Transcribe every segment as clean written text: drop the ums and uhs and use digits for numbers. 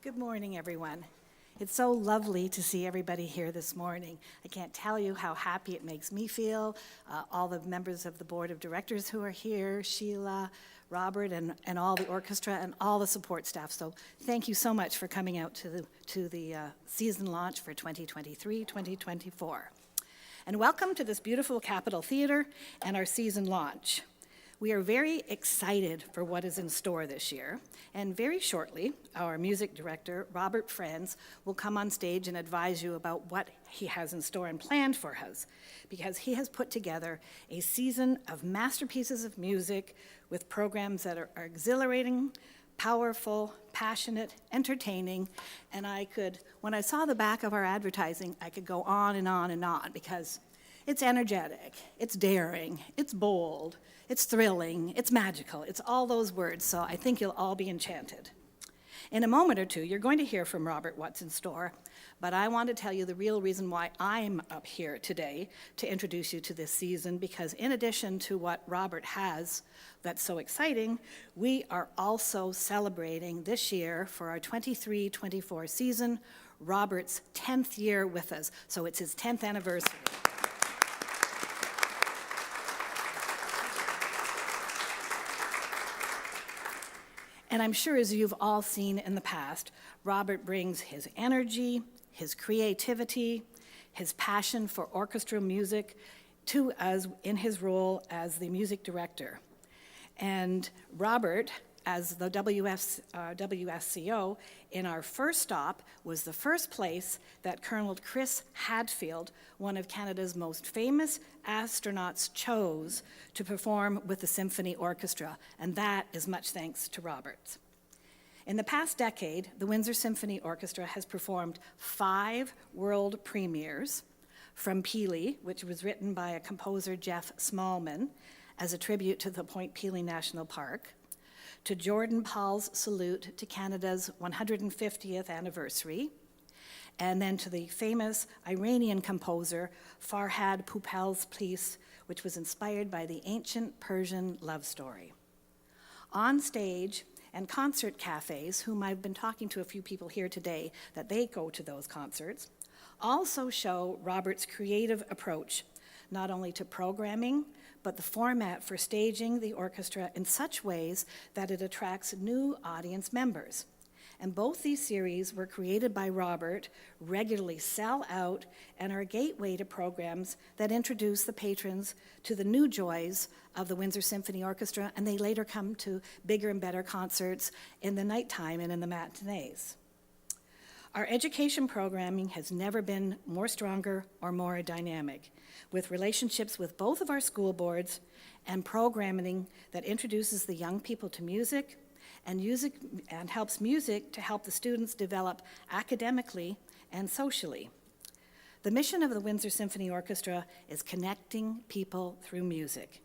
Good morning, everyone. It's so lovely to see everybody here this morning. I can't tell you how happy it makes me feel, all the members of the board of directors who are here, Sheila, Robert, and all the orchestra and all the support staff. So thank you so much for coming out to the season launch for 2023-2024. And welcome to this beautiful Capitol Theater and our season launch. We are very excited for what is in store this year, and very shortly, our music director, Robert Franz, will come on stage and advise you about what he has in store and planned for us, because he has put together a season of masterpieces of music with programs that are exhilarating, powerful, passionate, entertaining, and when I saw the back of our advertising, I could go on and on and on, because it's energetic, it's daring, it's bold, it's thrilling, it's magical, it's all those words, so I think you'll all be enchanted. In a moment or two, you're going to hear from Robert what's in store, but I want to tell you the real reason why I'm up here today to introduce you to this season, because in addition to what Robert has that's so exciting, we are also celebrating this year for our 23-24 season, Robert's 10th year with us, so it's his 10th anniversary. And I'm sure, as you've all seen in the past, Robert brings his energy, his creativity, his passion for orchestral music to us in his role as the music director. And Robert, as the WSCO, in our first stop, was the first place that Colonel Chris Hadfield, one of Canada's most famous astronauts, chose to perform with the symphony orchestra, and that is much thanks to Robert. In the past decade, the Windsor Symphony Orchestra has performed 5 world premieres, from Peely, which was written by a composer, Jeff Smallman, as a tribute to the Point Peely National Park, to Jordan Paul's Salute to Canada's 150th anniversary, and then to the famous Iranian composer Farhad Pupel's piece, which was inspired by the ancient Persian love story. On stage and concert cafes, whom I've been talking to a few people here today, that they go to those concerts, also show Robert's creative approach, not only to programming, but the format for staging the orchestra in such ways that it attracts new audience members. And both these series were created by Robert, regularly sell out, and are a gateway to programs that introduce the patrons to the new joys of the Windsor Symphony Orchestra, and they later come to bigger and better concerts in the nighttime and in the matinees. Our education programming has never been more stronger or more dynamic, with relationships with both of our school boards and programming that introduces the young people to music and helps music to help the students develop academically and socially. The mission of the Windsor Symphony Orchestra is connecting people through music.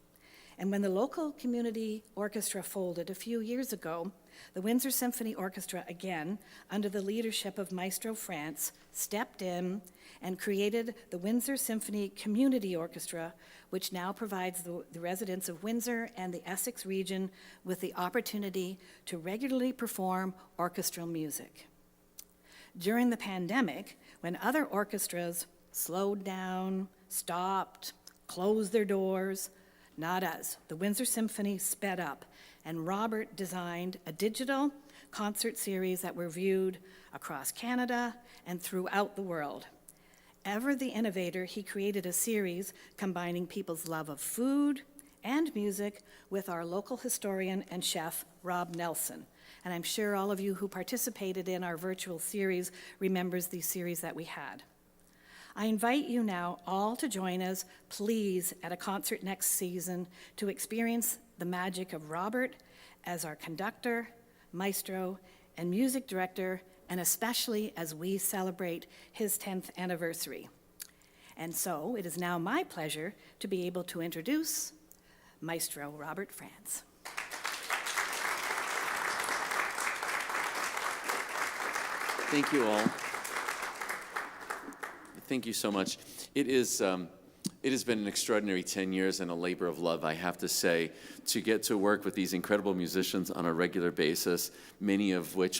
And when the local community orchestra folded a few years ago, the Windsor Symphony Orchestra, again, under the leadership of Maestro Franz, stepped in and created the Windsor Symphony Community Orchestra, which now provides the residents of Windsor and the Essex region with the opportunity to regularly perform orchestral music. During the pandemic, when other orchestras slowed down, stopped, closed their doors, not us. The Windsor Symphony sped up, and Robert designed a digital concert series that were viewed across Canada and throughout the world. Ever the innovator, he created a series combining people's love of food and music with our local historian and chef, Rob Nelson. And I'm sure all of you who participated in our virtual series remembers the series that we had. I invite you now all to join us, please, at a concert next season to experience the magic of Robert as our conductor, maestro, and music director, and especially as we celebrate his 10th anniversary. And so it is now my pleasure to be able to introduce Maestro Robert Franz. Thank you all. Thank you so much. It is It has been an extraordinary 10 years and a labor of love, I have to say, to get to work with these incredible musicians on a regular basis,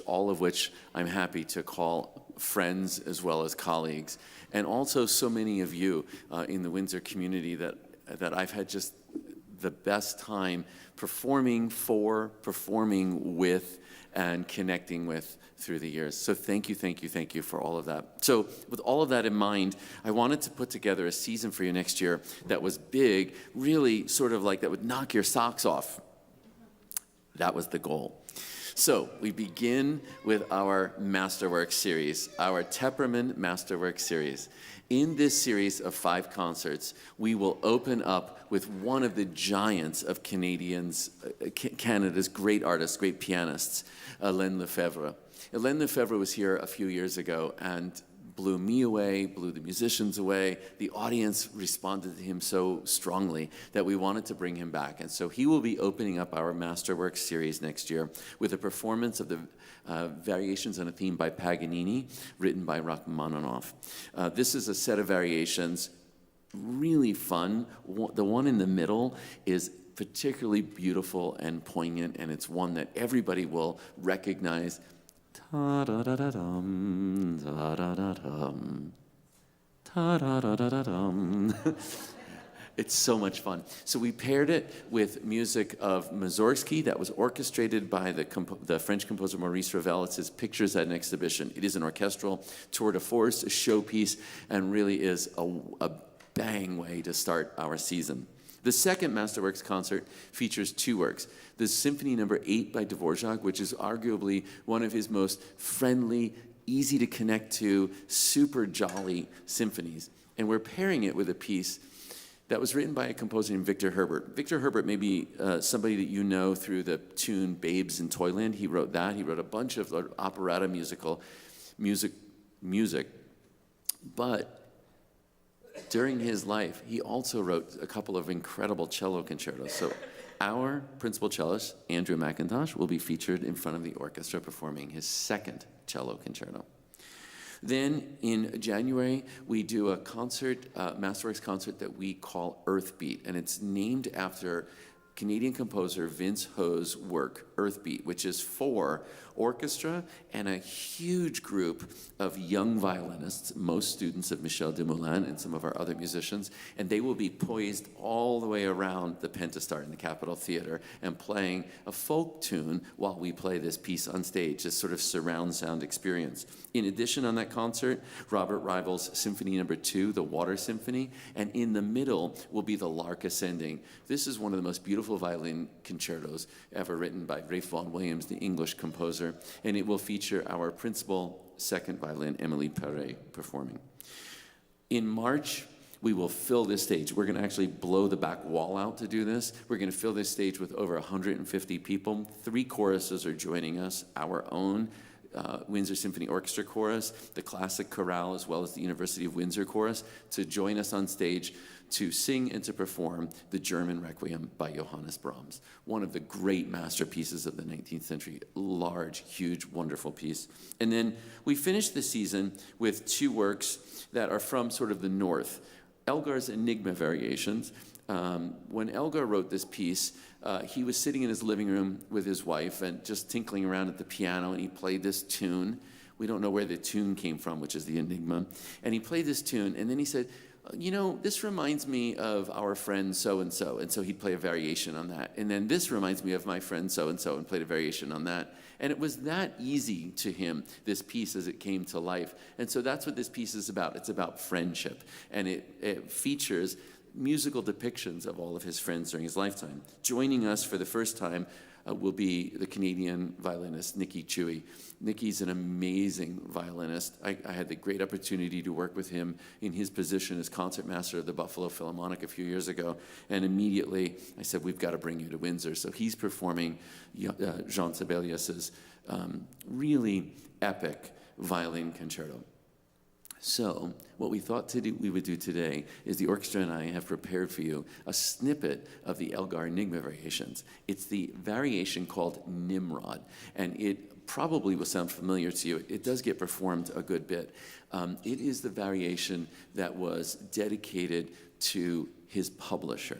all of which I'm happy to call friends as well as colleagues, and also so many of you in the Windsor community that I've had just the best time performing for, performing with, and connecting with through the years. So thank you for all of that. So with all of that in mind, I wanted to put together a season for you next year that was big, really sort of like that would knock your socks off. That was the goal. So we begin with our Masterworks series, our Tepperman Masterworks series. In this series of 5 concerts, we will open up with one of the giants of Canada's great artists, great pianists, Hélène Lefebvre. Hélène Lefebvre was here a few years ago and blew me away, blew the musicians away. The audience responded to him so strongly that we wanted to bring him back. And so he will be opening up our Masterworks series next year with a performance of the variations on a theme by Paganini, written by Rachmaninoff. This is a set of variations, really fun. The one in the middle is particularly beautiful and poignant, and it's one that everybody will recognize. Ta-da-da-da-dum, ta-da-da-dum, ta-da-da-da-dum. It's so much fun. So we paired it with music of Mussorgsky that was orchestrated by the French composer Maurice Ravel. It's his Pictures at an Exhibition. It is an orchestral tour de force, a showpiece, and really is a bang way to start our season. The second Masterworks concert features 2 works. The Symphony No. 8 by Dvorak, which is arguably one of his most friendly, easy to connect to, super jolly symphonies. And we're pairing it with a piece that was written by a composer named Victor Herbert. Victor Herbert may be somebody that you know through the tune Babes in Toyland. He wrote that. He wrote a bunch of operetta music. But during his life, he also wrote a couple of incredible cello concertos. So our principal cellist, Andrew McIntosh, will be featured in front of the orchestra performing his 2nd cello concerto. Then in January, we do a concert, Masterworks concert that we call Earthbeat, and it's named after Canadian composer Vince Ho's work, Earthbeat, which is for orchestra and a huge group of young violinists, most students of Michel Dumoulin and some of our other musicians, and they will be poised all the way around the Pentastar in the Capitol Theater and playing a folk tune while we play this piece on stage, this sort of surround sound experience. In addition, on that concert, Robert Rival's Symphony No. 2, the Water Symphony, and in the middle will be the Lark Ascending. This is one of the most beautiful violin concertos ever written by Ralph Vaughan Williams, the English composer, and it will feature our principal 2nd violin, Emily Perret, performing. In March, we will fill this stage. We're going to actually blow the back wall out to do this. We're going to fill this stage with over 150 people. 3 choruses are joining us, our own Windsor Symphony Orchestra Chorus, the Classic Chorale, as well as the University of Windsor Chorus, to join us on stage to sing and to perform the German Requiem by Johannes Brahms, one of the great masterpieces of the 19th century, large, huge, wonderful piece. And then we finish the season with 2 works that are from sort of the north, Elgar's Enigma Variations. When Elgar wrote this piece, he was sitting in his living room with his wife and just tinkling around at the piano, and he played this tune. We don't know where the tune came from, which is the Enigma. And he played this tune, and then he said, you know, this reminds me of our friend so-and-so. And so he'd play a variation on that. And then this reminds me of my friend so-and-so, and played a variation on that. And it was that easy to him, this piece, as it came to life. And so that's what this piece is about. It's about friendship. And it features musical depictions of all of his friends during his lifetime. Joining us for the first time will be the Canadian violinist Nicky Chewy. Nicky's an amazing violinist. I had the great opportunity to work with him in his position as concertmaster of the Buffalo Philharmonic a few years ago, and immediately I said, we've got to bring you to Windsor. So he's performing Jean Sibelius's really epic violin concerto. So what we thought we would do today is the orchestra and I have prepared for you a snippet of the Elgar Enigma variations. It's the variation called Nimrod, and it probably will sound familiar to you. It does get performed a good bit. It is the variation that was dedicated to his publisher.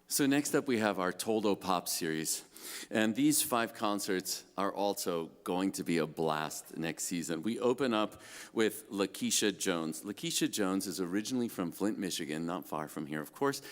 So next up we have our Toldo Pop series. And these 5 concerts are also going to be a blast next season. We open up with Lakeisha Jones. Lakeisha Jones is originally from Flint, Michigan, not far from here, of course.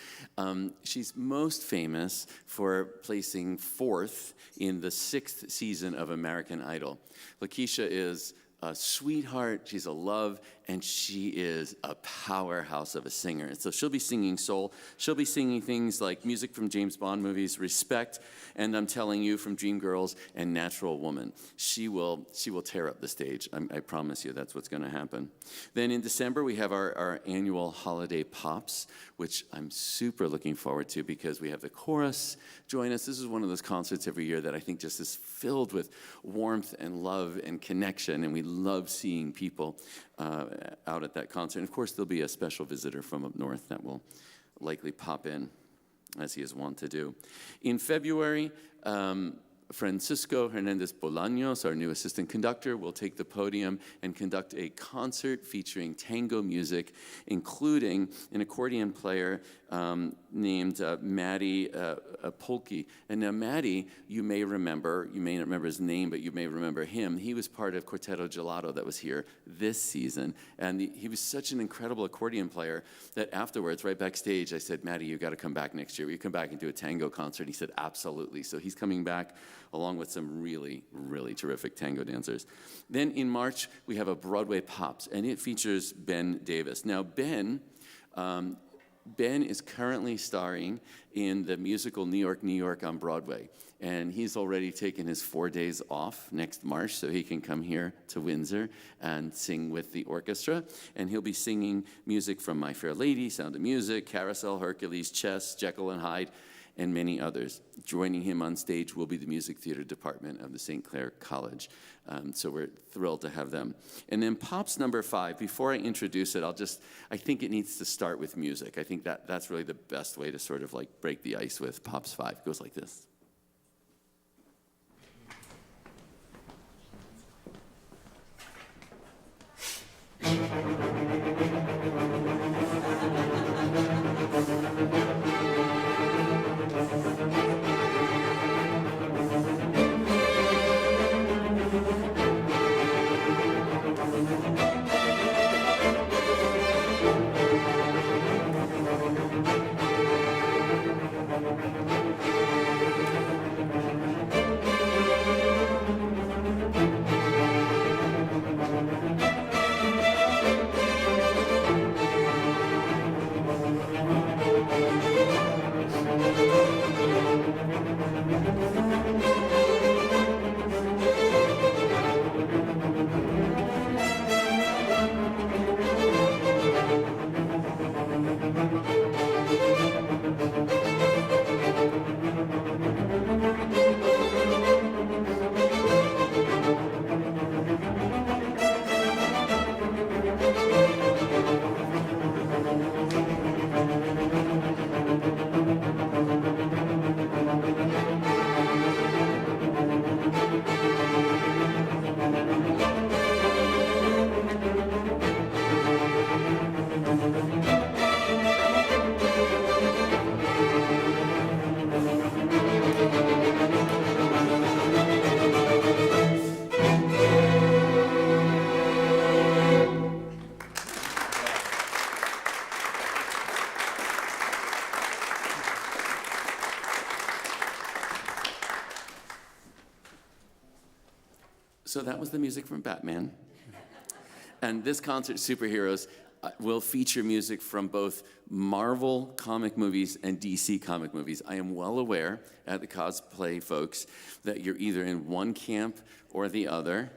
She's most famous for placing 4th in the 6th season of American Idol. Lakeisha is a sweetheart, she's a love, and she is a powerhouse of a singer. And so she'll be singing soul. She'll be singing things like music from James Bond movies, Respect, and I'm Telling You from Dreamgirls, and Natural Woman. She will tear up the stage. I promise you that's what's going to happen. Then in December, we have our annual Holiday Pops, which I'm super looking forward to because we have the chorus join us. This is one of those concerts every year that I think just is filled with warmth and love and connection, and we love seeing people out at that concert. And of course, there'll be a special visitor from up north that will likely pop in, as he is wont to do. In February, Francisco Hernandez Bolaños, our new assistant conductor, will take the podium and conduct a concert featuring tango music, including an accordion player named Maddie Polke. And now Maddie, you may not remember his name, but you may remember him. He was part of Quartetto Gelato that was here this season. And he was such an incredible accordion player that afterwards, right backstage, I said, Maddie, you got to come back next year. Will you come back and do a tango concert? And he said, absolutely. So he's coming back along with some really, really terrific tango dancers. Then in March, we have a Broadway Pops, and it features Ben Davis. Now, Ben is currently starring in the musical New York, New York on Broadway. And he's already taken his 4 days off next March so he can come here to Windsor and sing with the orchestra. And he'll be singing music from My Fair Lady, Sound of Music, Carousel, Hercules, Chess, Jekyll and Hyde, and many others. Joining him on stage will be the music theater department of the St. Clair College. So we're thrilled to have them. And then Pops number 5, before I introduce it, I think it needs to start with music. I think that's really the best way to sort of like break the ice with Pops 5. It goes like this. So that was the music from Batman. And this concert, Superheroes, will feature music from both Marvel comic movies and DC comic movies. I am well aware, at the cosplay folks, that you're either in one camp or the other,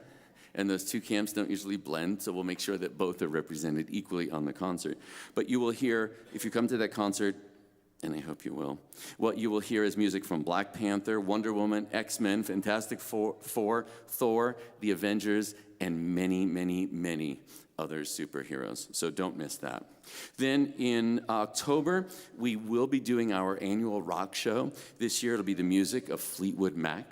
and those two camps don't usually blend, so we'll make sure that both are represented equally on the concert. But you will hear, if you come to that concert, and I hope you will, what you will hear is music from Black Panther, Wonder Woman, X-Men, Fantastic Four, Thor, The Avengers, and many, many, many other superheroes. So don't miss that. Then in October, we will be doing our annual rock show. This year it'll be the music of Fleetwood Mac.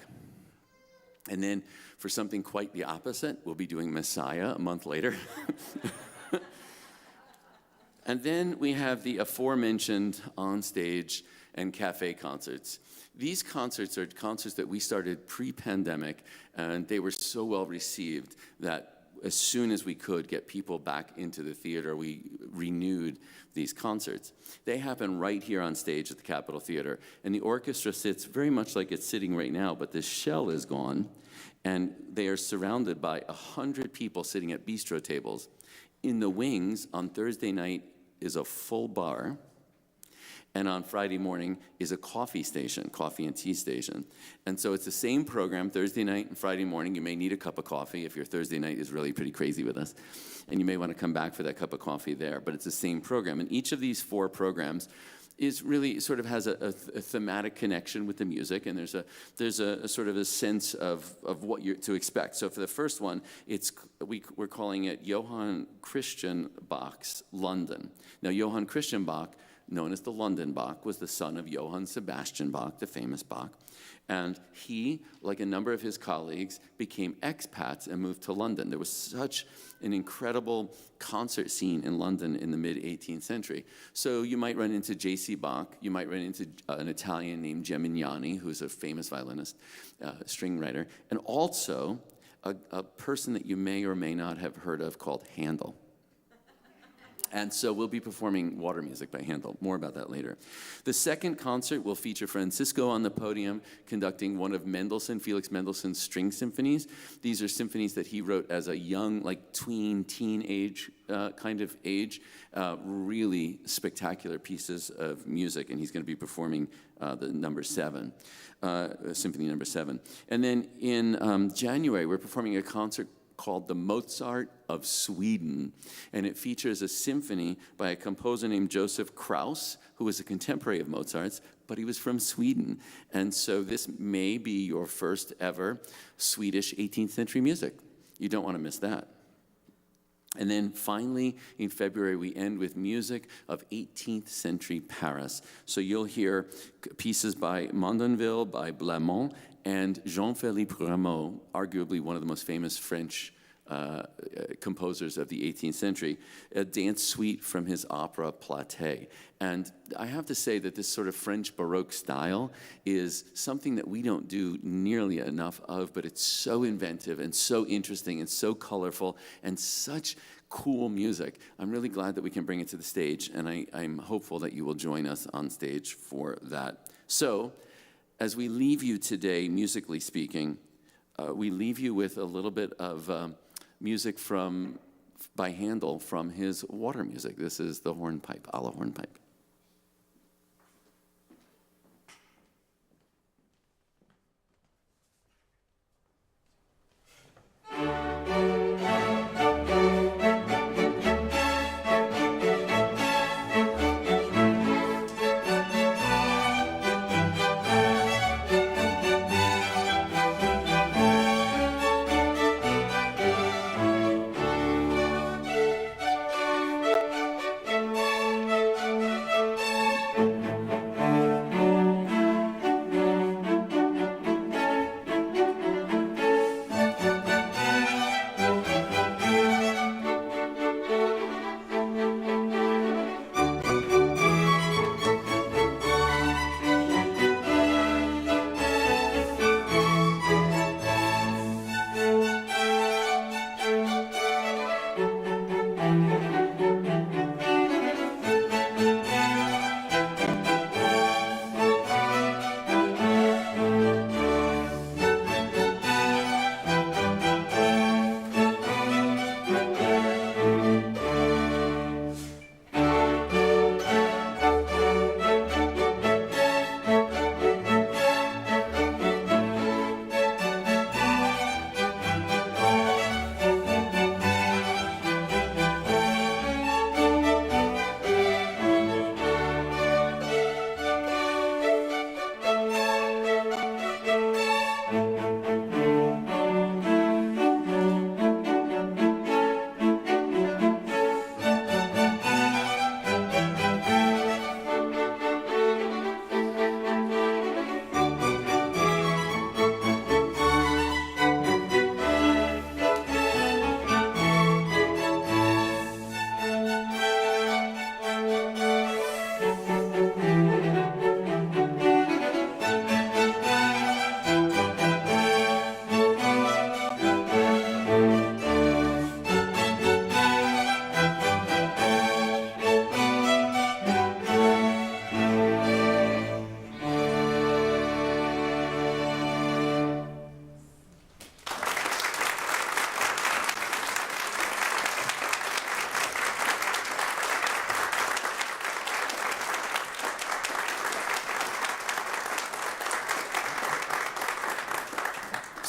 And then for something quite the opposite, we'll be doing Messiah a month later. And then we have the aforementioned on stage and cafe concerts. These concerts are concerts that we started pre-pandemic, and they were so well received that as soon as we could get people back into the theater, we renewed these concerts. They happen right here on stage at the Capitol Theater, and the orchestra sits very much like it's sitting right now, but the shell is gone, and they are surrounded by 100 people sitting at bistro tables. In the wings, on Thursday night, is a full bar, and on Friday morning is a coffee station, coffee and tea station. And so it's the same program, Thursday night and Friday morning. You may need a cup of coffee if your Thursday night is really pretty crazy with us. And you may want to come back for that cup of coffee there, but it's the same program. And each of these 4 programs is really sort of has a thematic connection with the music, and there's a sort of a sense of what you're to expect. So for the first one, we're calling it Johann Christian Bach's London. Now, Johann Christian Bach, known as the London Bach, was the son of Johann Sebastian Bach, the famous Bach. And he, like a number of his colleagues, became expats and moved to London. There was such an incredible concert scene in London in the mid-18th century. So you might run into J.C. Bach, you might run into an Italian named Gemignani, who's a famous violinist, string writer, and also a person that you may or may not have heard of called Handel. And so we'll be performing water music by Handel. More about that later. The second concert will feature Francisco on the podium conducting one of Mendelssohn, Felix Mendelssohn's string symphonies. These are symphonies that he wrote as a young, like teenage kind of age. Really spectacular pieces of music, and he's going to be performing the number 7, Symphony number 7. And then in January, we're performing a concert called The Mozart of Sweden, and it features a symphony by a composer named Joseph Krauss, who was a contemporary of Mozart's, but he was from Sweden. And so this may be your first ever Swedish 18th century music. You don't want to miss that. And then finally, in February, we end with music of 18th century Paris. So you'll hear pieces by Mondonville, by Blamont, and Jean-Philippe Rameau, arguably one of the most famous French composers of the 18th century, a dance suite from his opera Platée. And I have to say that this sort of French Baroque style is something that we don't do nearly enough of, but it's so inventive and so interesting and so colorful and such cool music. I'm really glad that we can bring it to the stage, and I'm hopeful that you will join us on stage for that. So, as we leave you today, musically speaking, we leave you with a little bit of music by Handel from his water music. This is the hornpipe, a la hornpipe.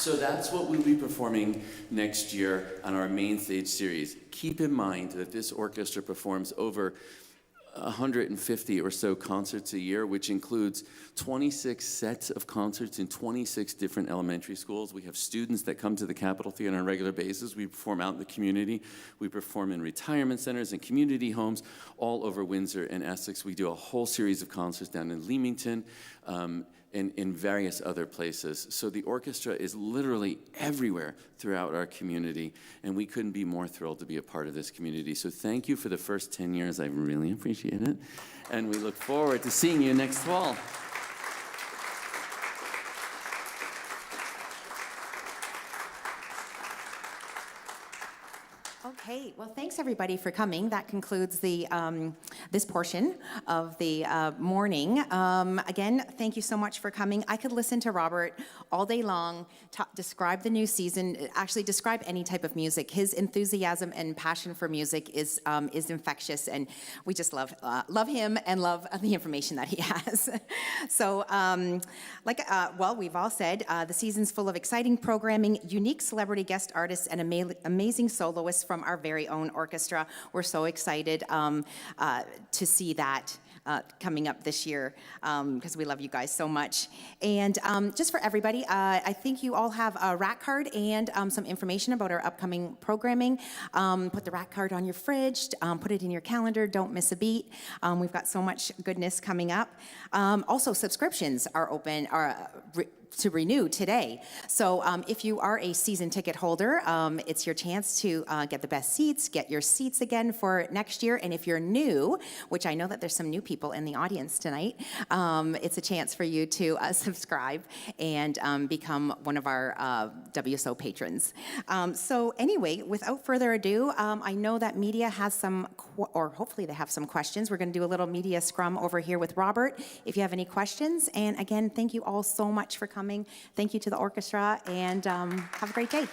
So that's what we'll be performing next year on our main stage series. Keep in mind that this orchestra performs over 150 or so concerts a year, which includes 26 sets of concerts in 26 different elementary schools. We have students that come to the Capitol Theater on a regular basis. We perform out in the community. We perform in retirement centers and community homes all over Windsor and Essex. We do a whole series of concerts down in Leamington, and in various other places. So the orchestra is literally everywhere throughout our community, and we couldn't be more thrilled to be a part of this community. So thank you for the first 10 years. I really appreciate it. And we look forward to seeing you next fall. Okay, well, thanks everybody for coming. That concludes the this portion of the morning. Again, thank you so much for coming. I could listen to Robert all day long, describe the new season, actually describe any type of music. His enthusiasm and passion for music is infectious, and we just love him and love the information that he has. So, well, we've all said the season's full of exciting programming, unique celebrity guest artists, and amazing soloists from our very own orchestra. We're so excited to see that coming up this year because we love you guys so much. And just for everybody, I think you all have a rack card and some information about our upcoming programming. Put the rack card on your fridge, put it in your calendar, don't miss a beat. We've got so much goodness coming up. Also, subscriptions are open, to renew today. So if you are a season ticket holder, it's your chance to get the best seats, get your seats again for next year. And if you're new, which I know that there's some new people in the audience tonight, it's a chance for you to subscribe and become one of our WSO patrons. So anyway, without further ado, I know that media has some, or hopefully they have some questions. We're going to do a little media scrum over here with Robert if you have any questions. And again, thank you all so much for coming. Thank you to the orchestra, and have a great day.